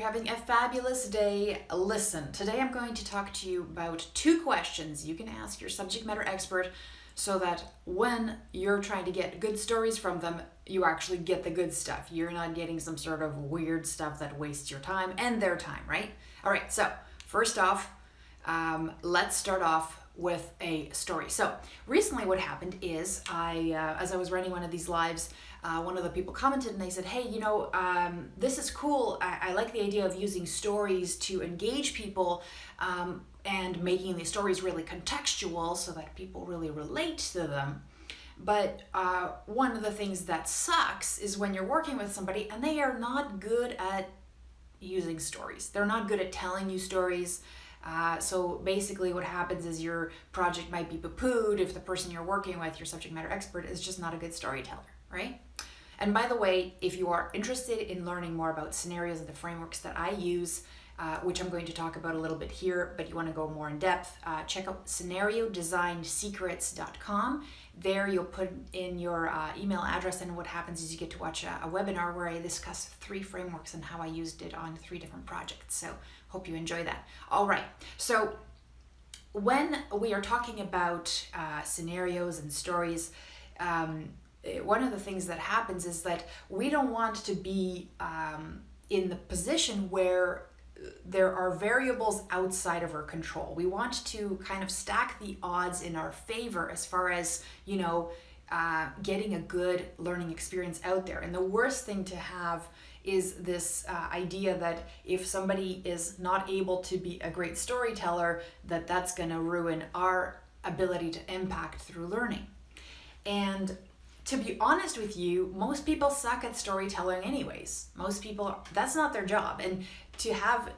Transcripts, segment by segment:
you're having a fabulous day. Listen, today I'm going to talk to you about 2 questions you can ask your subject matter expert so that when you're trying to get good stories from them, you actually get the good stuff. You're not getting some sort of weird stuff that wastes your time and their time, right? All right, so first off, let's start off with a story. So recently what happened is as I was running one of these lives, one of the people commented and they said, hey, this is cool. I like the idea of using stories to engage people and making these stories really contextual so that people really relate to them. But one of the things that sucks is when you're working with somebody and they are not good at using stories. They're not good at telling you stories. So basically what happens is your project might be poo-pooed if the person you're working with, your subject matter expert, is just not a good storyteller, right? And by the way, if you are interested in learning more about scenarios and the frameworks that I use, which I'm going to talk about a little bit here, but you want to go more in depth, check out scenariodesignSecrets.com. There you'll put in your email address, and what happens is you get to watch a webinar where I discuss 3 frameworks and how I used it on 3 different projects. So hope you enjoy that. All right, so when we are talking about scenarios and stories, one of the things that happens is that we don't want to be in the position where there are variables outside of our control. We want to kind of stack the odds in our favor as far as, getting a good learning experience out there. And the worst thing to have is this idea that if somebody is not able to be a great storyteller, that's going to ruin our ability to impact through learning. And to be honest with you, most people suck at storytelling anyways. Most people, that's not their job. And to have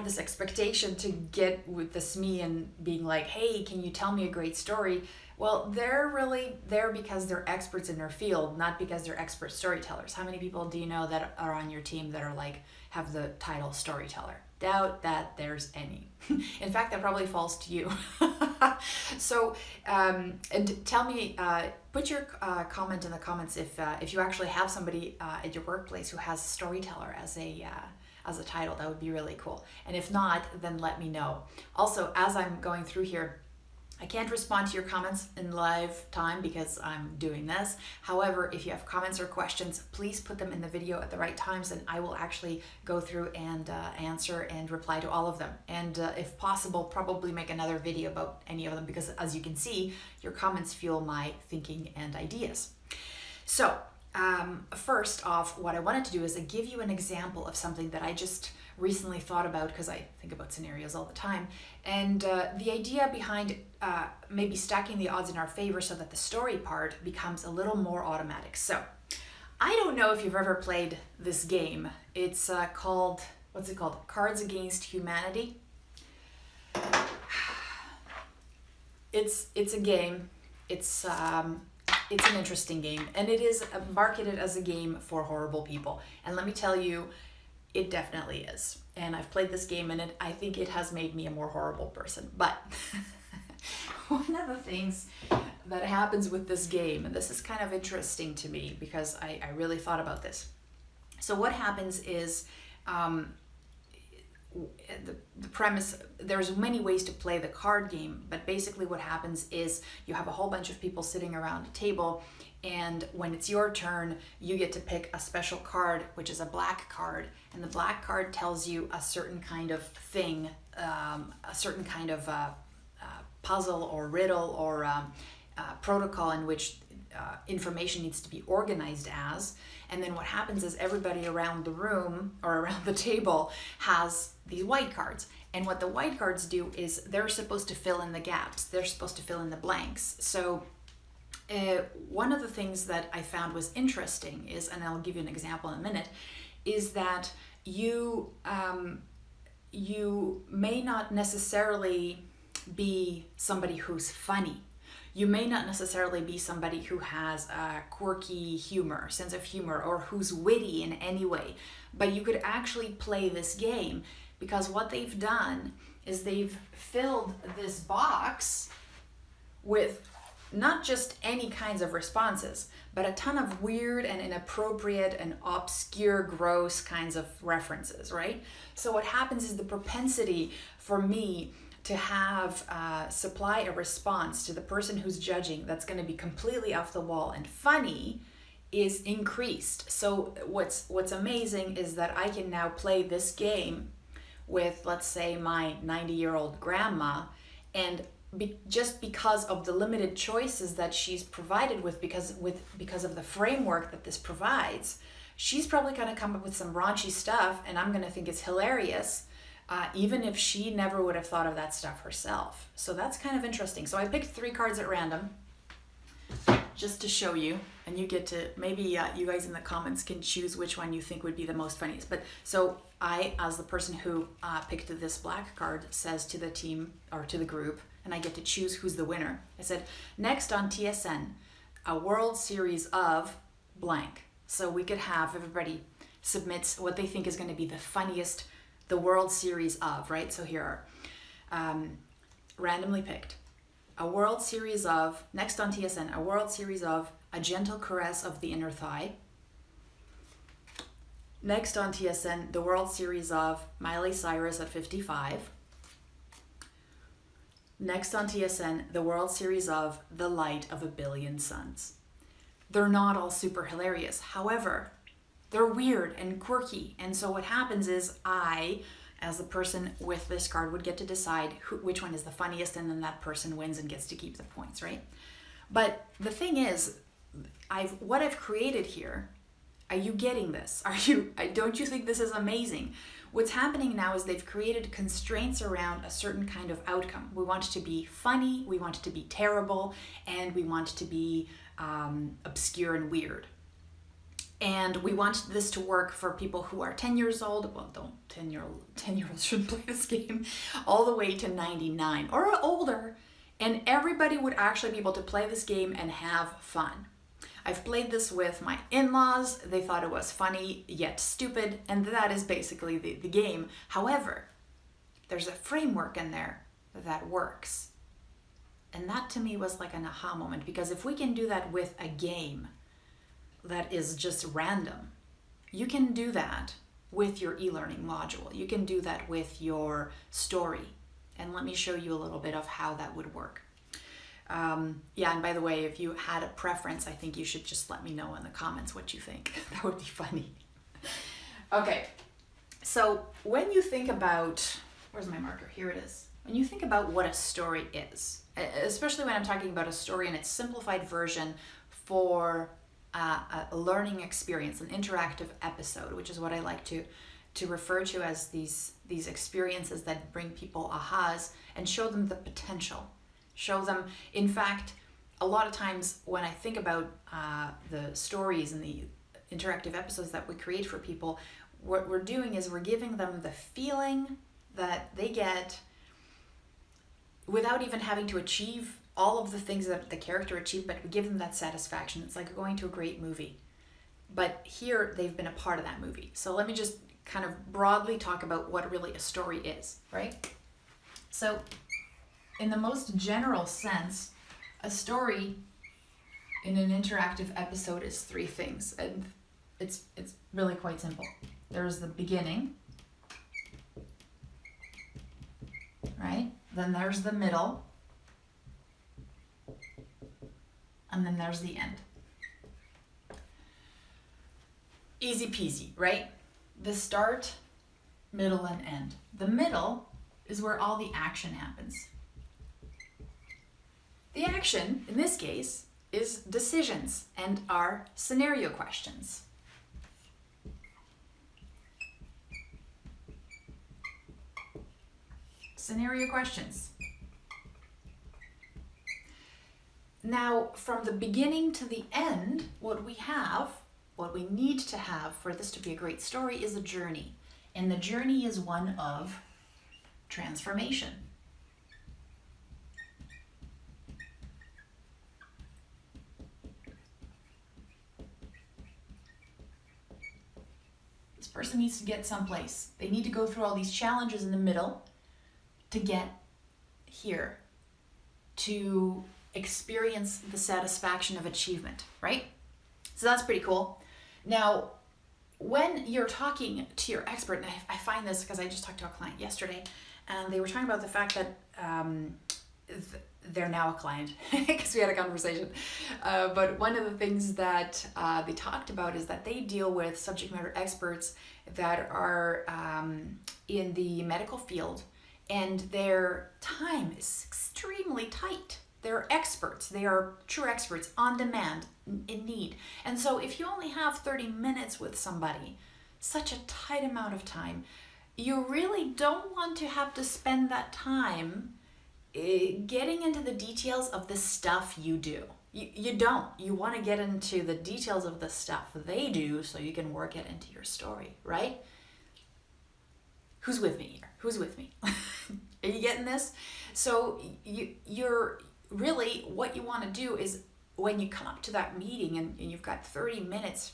this expectation to get with this me and being like, hey, can you tell me a great story? Well, they're really there because they're experts in their field, not because they're expert storytellers. How many people do you know that are on your team that are have the title storyteller? Doubt that there's any. In fact, that probably falls to you. So, and tell me, put your comment in the comments if you actually have somebody at your workplace who has storyteller as a title. That would be really cool. And if not, then let me know. Also, as I'm going through here, I can't respond to your comments in live time because I'm doing this. However, if you have comments or questions, please put them in the video at the right times and I will actually go through and answer and reply to all of them. And if possible, probably make another video about any of them because as you can see, your comments fuel my thinking and ideas. So first off, what I wanted to do is give you an example of something that I just recently thought about because I think about scenarios all the time. And the idea behind maybe stacking the odds in our favor so that the story part becomes a little more automatic. So I don't know if you've ever played this game. It's called, what's it called? Cards Against Humanity. It's a game. It's an interesting game, and it is marketed as a game for horrible people. And let me tell you, it definitely is. And I've played this game and I think it has made me a more horrible person. But one of the things that happens with this game, and this is kind of interesting to me because I really thought about this. So what happens is the premise, there's many ways to play the card game, but basically what happens is you have a whole bunch of people sitting around a table, and when it's your turn, you get to pick a special card, which is a black card, and the black card tells you a certain kind of thing, a certain kind of puzzle or riddle or protocol in which information needs to be organized as. And then what happens is everybody around the room or around the table has these white cards. And what the white cards do is they're supposed to fill in the gaps. They're supposed to fill in the blanks. So one of the things that I found was interesting is, and I'll give you an example in a minute, is that you may not necessarily be somebody who's funny. You may not necessarily be somebody who has a quirky humor, sense of humor, or who's witty in any way, but you could actually play this game because what they've done is they've filled this box with not just any kinds of responses, but a ton of weird and inappropriate and obscure, gross kinds of references, right? So what happens is the propensity for me to have supply a response to the person who's judging that's going to be completely off the wall and funny is increased. So what's amazing is that I can now play this game with, let's say, my 90-year-old grandma, and just because of the limited choices that she's provided with, because of the framework that this provides, she's probably going to come up with some raunchy stuff, and I'm going to think it's hilarious, even if she never would have thought of that stuff herself. So that's kind of interesting. So I picked 3 cards at random just to show you, and you get to, maybe you guys in the comments can choose which one you think would be the most funniest. But so I, as the person who picked this black card, says to the team or to the group, and I get to choose who's the winner. I said, next on TSN, a World Series of blank. So we could have everybody submits what they think is going to be the funniest, the World Series of, right? So here are randomly picked. A World Series of, next on TSN, a World Series of A Gentle Caress of the Inner Thigh. Next on TSN, the World Series of Miley Cyrus at 55. Next on TSN, the World Series of The Light of a Billion Suns. They're not all super hilarious. However, they're weird and quirky. And so what happens is I, as the person with this card, would get to decide which one is the funniest, and then that person wins and gets to keep the points, right? But the thing is, what I've created here, are you getting this? Don't you think this is amazing? What's happening now is they've created constraints around a certain kind of outcome. We want it to be funny, we want it to be terrible, and we want it to be obscure and weird. And we want this to work for people who are 10 years old. Well, 10-year-olds shouldn't play this game. All the way to 99 or older. And everybody would actually be able to play this game and have fun. I've played this with my in-laws. They thought it was funny yet stupid. And that is basically the game. However, there's a framework in there that works. And that to me was like an aha moment. Because if we can do that with a game that is just random, you can do that with your e-learning module. You can do that with your story. And let me show you a little bit of how that would work. Yeah, and by the way, if you had a preference, I think you should just let me know in the comments what you think. That would be funny. Okay, so when you think about, where's my marker? Here it is. When you think about what a story is, especially when I'm talking about a story in its simplified version for a learning experience, an interactive episode, which is what I like to refer to as these experiences that bring people ahas and show them the potential. Show them, in fact, a lot of times when I think about the stories and the interactive episodes that we create for people, what we're doing is we're giving them the feeling that they get without even having to achieve all of the things that the character achieved, but we give them that satisfaction. It's like going to a great movie. But here, they've been a part of that movie. So let me just kind of broadly talk about what really a story is, right? So in the most general sense, a story in an interactive episode is 3 things. And it's really quite simple. There's the beginning, right? Then there's the middle, and then there's the end. Easy peasy, right? The start, middle, and end. The middle is where all the action happens. The action, in this case, is decisions and our scenario questions. Scenario questions. Now, from the beginning to the end, what we need to have for this to be a great story is a journey. And the journey is one of transformation. This person needs to get someplace. They need to go through all these challenges in the middle to get here, to experience the satisfaction of achievement, right? So that's pretty cool. Now, when you're talking to your expert, and I find this because I just talked to a client yesterday, and they were talking about the fact that they're now a client because we had a conversation. But one of the things that they talked about is that they deal with subject matter experts that are in the medical field, and their time is extremely tight. They're experts. They are true experts, on demand, in need. And so if you only have 30 minutes with somebody, such a tight amount of time, you really don't want to have to spend that time getting into the details of the stuff you do. You don't. You want to get into the details of the stuff they do so you can work it into your story, right? Who's with me here? Who's with me? Are you getting this? So you're really, what you want to do is when you come up to that meeting and you've got 30 minutes,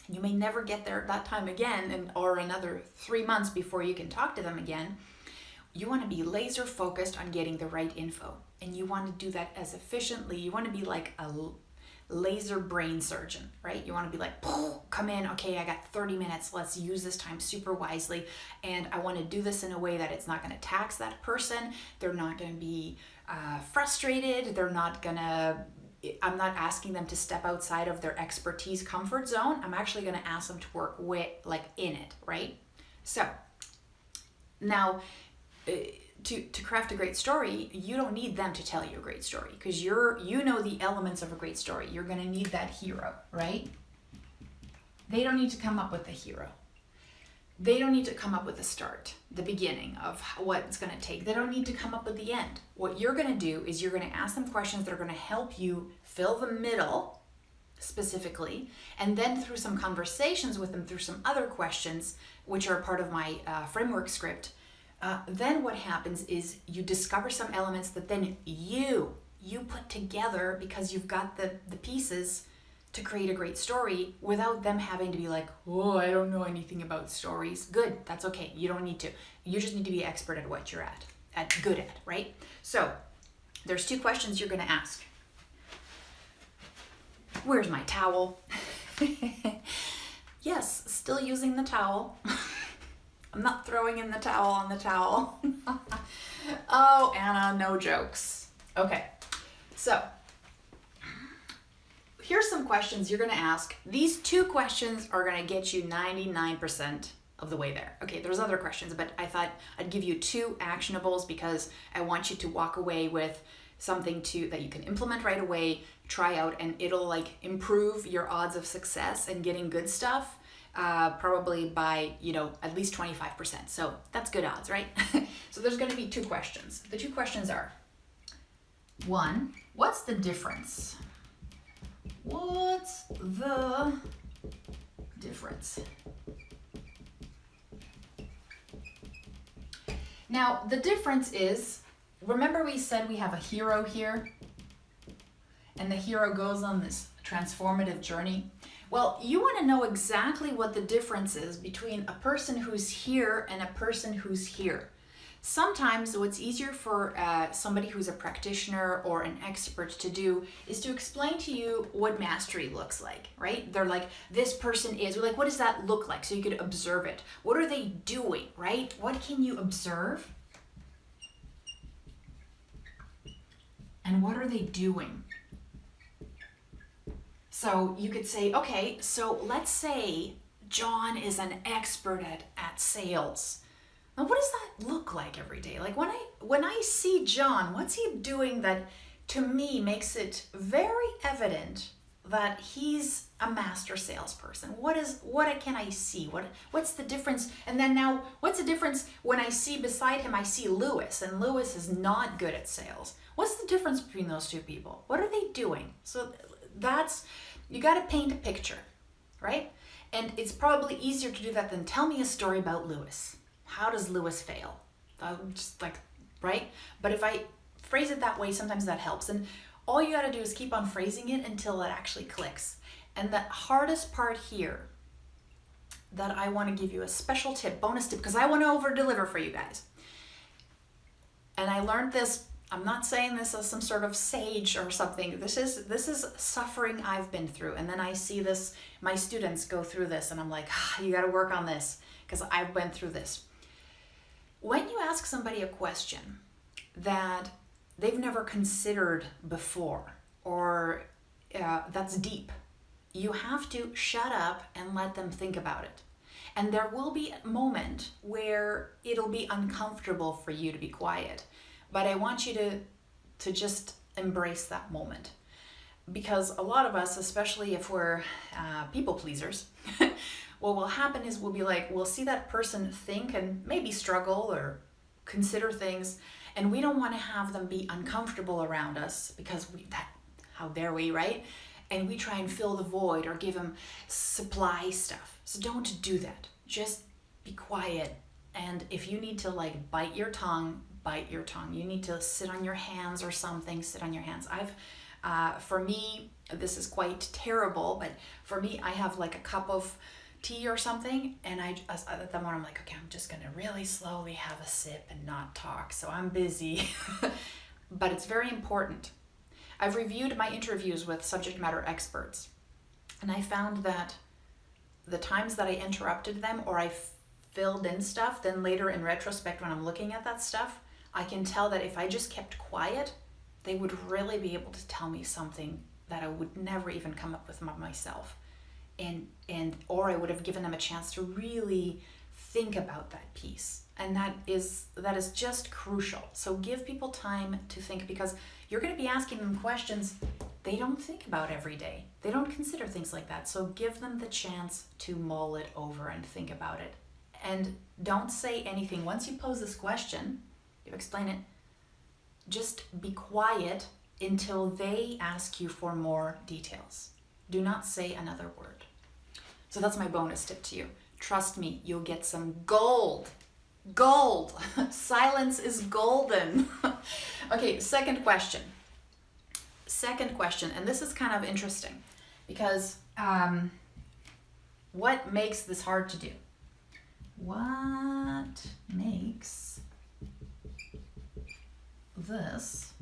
you may never get there that time again, or another 3 months before you can talk to them again. You want to be laser focused on getting the right info, and you want to do that as efficiently. You want to be like a laser brain surgeon, right? You want to be like, come in, okay, I got 30 minutes. Let's use this time super wisely. And I want to do this in a way that it's not going to tax that person. They're not going to be frustrated. I'm not asking them to step outside of their expertise comfort zone. I'm actually going to ask them to work in it, right? So now, to craft a great story, you don't need them to tell you a great story, because you know the elements of a great story. You're going to need that hero, right? They don't need to come up with the hero. They don't need to come up with the start, the beginning of what it's going to take. They don't need to come up with the end. What you're going to do is you're going to ask them questions that are going to help you fill the middle specifically, and then through some conversations with them, through some other questions, which are part of my framework script, then what happens is you discover some elements that then you put together, because you've got the pieces to create a great story without them having to be like, oh, I don't know anything about stories. Good, that's okay. You don't need to. You just need to be expert at what you're good at, right? So there's 2 questions you're going to ask. Where's my towel? Yes, still using the towel. I'm not throwing in the towel on the towel. Oh, Anna, no jokes. Okay, so here's some questions you're going to ask. These 2 questions are going to get you 99% of the way there. Okay, there's other questions, but I thought I'd give you 2 actionables because I want you to walk away with something that you can implement right away, try out, and it'll improve your odds of success and getting good stuff. Probably by, at least 25%. So that's good odds, right? So there's going to be 2 questions. The 2 questions are, 1, what's the difference? What's the difference? Now, the difference is, remember we said we have a hero here, and the hero goes on this transformative journey? Well, you want to know exactly what the difference is between a person who's here and a person who's here. Sometimes what's easier for somebody who's a practitioner or an expert to do is to explain to you what mastery looks like, right? They're like, this person is, we're like, what does that look like? So you could observe it. What are they doing, right? What can you observe? And what are they doing? So you could say, okay, so let's say John is an expert at sales. Now, what does that look like every day? Like when I see John, what's he doing that to me makes it very evident that he's a master salesperson? What can I see? What's the difference? And then now, what's the difference when I see beside him, I see Lewis, and Lewis is not good at sales. What's the difference between those 2 people? What are they doing? So you got to paint a picture, right? And it's probably easier to do that than tell me a story about Lewis. How does Lewis fail? Right? But if I phrase it that way, sometimes that helps. And all you got to do is keep on phrasing it until it actually clicks. And the hardest part here that I want to give you a special tip, bonus tip, because I want to over deliver for you guys. And I learned this I'm not saying this as some sort of sage or something. This is suffering I've been through. And then I see this, my students go through this, and I'm like, you got to work on this because I went through this. When you ask somebody a question that they've never considered before, or that's deep, you have to shut up and let them think about it. And there will be a moment where it'll be uncomfortable for you to be quiet. But I want you to just embrace that moment. Because a lot of us, especially if we're people pleasers, what will happen is we'll be like, we'll see that person think and maybe struggle or consider things, and we don't want to have them be uncomfortable around us because how dare we, right? And we try and fill the void or give them supply stuff. So don't do that. Just be quiet. And if you need to like bite your tongue. You need to sit on your hands or something, sit on your hands. For me, this is quite terrible, but for me, I have like a cup of tea or something, and at that moment I'm like, okay, I'm just gonna really slowly have a sip and not talk, so I'm busy. But it's very important. I've reviewed my interviews with subject matter experts, and I found that the times that I interrupted them or I filled in stuff, then later in retrospect when I'm looking at that stuff, I can tell that if I just kept quiet, they would really be able to tell me something that I would never even come up with myself. Or I would have given them a chance to really think about that piece. And that is just crucial. So give people time to think, because you're going to be asking them questions they don't think about every day. They don't consider things like that. So give them the chance to mull it over and think about it. And don't say anything. Once you pose this question, you explain it, just be quiet until they ask you for more details. Do not say another word. So that's my bonus tip to you. Trust me, you'll get some gold. Gold. Silence is golden. Okay, second question. And this is kind of interesting because what makes this hard to do? What makes this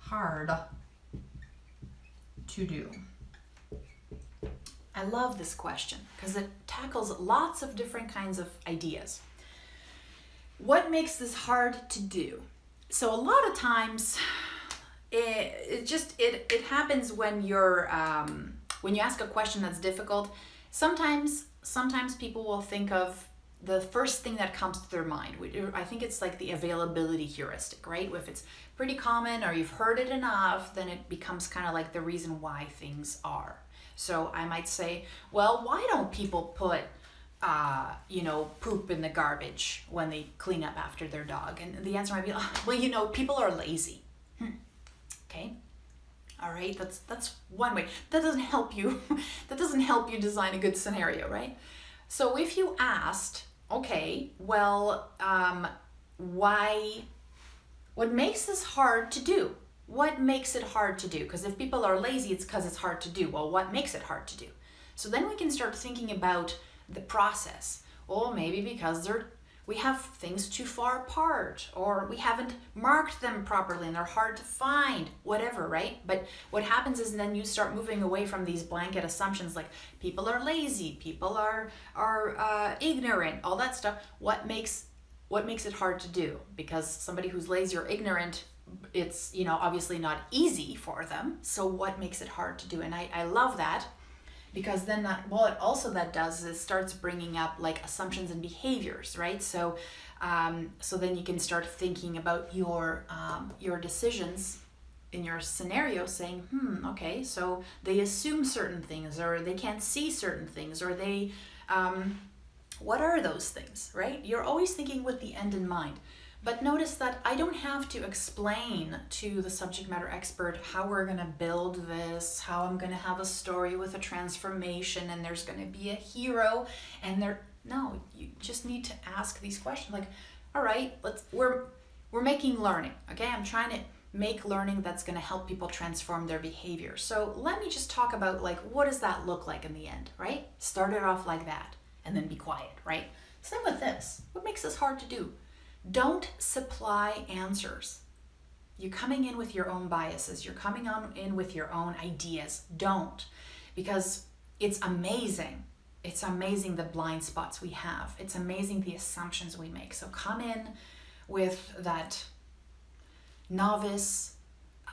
hard to do? I love this question because it tackles lots of different kinds of ideas. What makes this hard to do? So a lot of times it happens when when you ask a question that's difficult. Sometimes people will think of the first thing that comes to their mind. I think it's like the availability heuristic, right? If it's pretty common or you've heard it enough, then it becomes kind of like the reason why things are. So I might say, well, why don't people put, poop in the garbage when they clean up after their dog? And the answer might be, well, people are lazy. Okay. All right. That's one way. That doesn't help you. That doesn't help you design a good scenario, right? So if you asked, okay, well, what makes this hard to do? What makes it hard to do? Because if people are lazy, it's because it's hard to do. Well, what makes it hard to do? So then we can start thinking about the process. Well, maybe because we have things too far apart, or we haven't marked them properly and they're hard to find, whatever, right? But what happens is then you start moving away from these blanket assumptions like people are lazy, people are ignorant, all that stuff. What makes it hard to do? Because somebody who's lazy or ignorant, it's obviously not easy for them. So what makes it hard to do? And I love that, because then what also that does is starts bringing up like assumptions and behaviors, right? So then you can start thinking about your decisions in your scenario, saying, okay, so they assume certain things, or they can't see certain things, or they what are those things, right? You're always thinking with the end in mind. But notice that I don't have to explain to the subject matter expert how we're going to build this, how I'm going to have a story with a transformation and there's going to be a hero no, you just need to ask these questions like, all right, we're making learning, okay? I'm trying to make learning that's going to help people transform their behavior. So let me just talk about like, what does that look like in the end, right? Start it off like that and then be quiet, right? Same with this. What makes this hard to do? Don't supply answers. You're coming in with your own biases. You're coming in with your own ideas. Don't, because it's amazing. It's amazing the blind spots we have. It's amazing the assumptions we make. So come in with that novice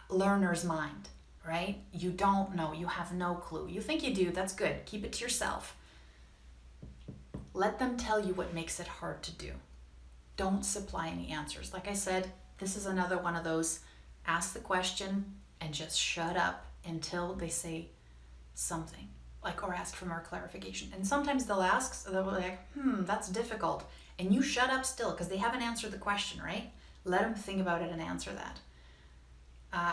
learner's mind, right? You don't know. You have no clue. You think you do. That's good. Keep it to yourself. Let them tell you what makes it hard to do. Don't supply any answers. Like I said, this is another one of those, ask the question and just shut up until they say something, like, or ask for more clarification. And sometimes they'll be like, that's difficult. And you shut up still because they haven't answered the question, right? Let them think about it and answer that.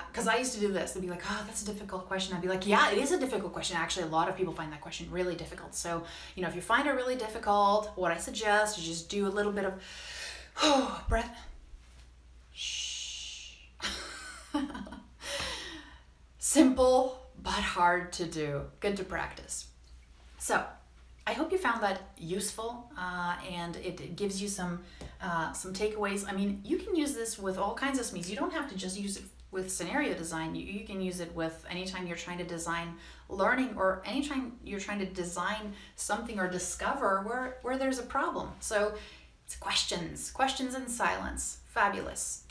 Because I used to do this. They'd be like, that's a difficult question. I'd be like, yeah, it is a difficult question. Actually, a lot of people find that question really difficult. So, if you find it really difficult, what I suggest is just do a little bit of breath. Shh. Simple, but hard to do. Good to practice. So, I hope you found that useful, and it gives you some takeaways. I mean, you can use this with all kinds of SMEs. You don't have to just use it with scenario design. You can use it with anytime you're trying to design learning, or anytime you're trying to design something or discover where there's a problem. So it's questions in silence. Fabulous.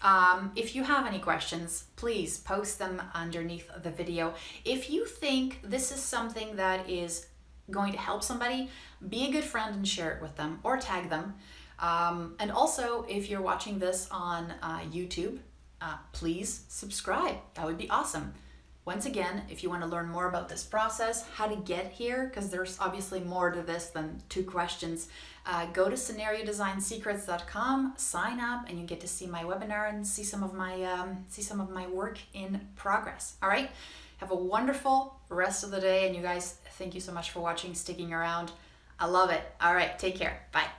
If you have any questions, please post them underneath the video. If you think this is something that is going to help somebody, be a good friend and share it with them, or tag them. And also, if you're watching this on YouTube, please subscribe. That would be awesome. Once again, if you want to learn more about this process, how to get here, because there's obviously more to this than 2 questions, go to scenariodesignsecrets.com, sign up, and you get to see my webinar and see some of my work in progress. All right. Have a wonderful rest of the day, and you guys, thank you so much for watching, sticking around. I love it. All right. Take care. Bye.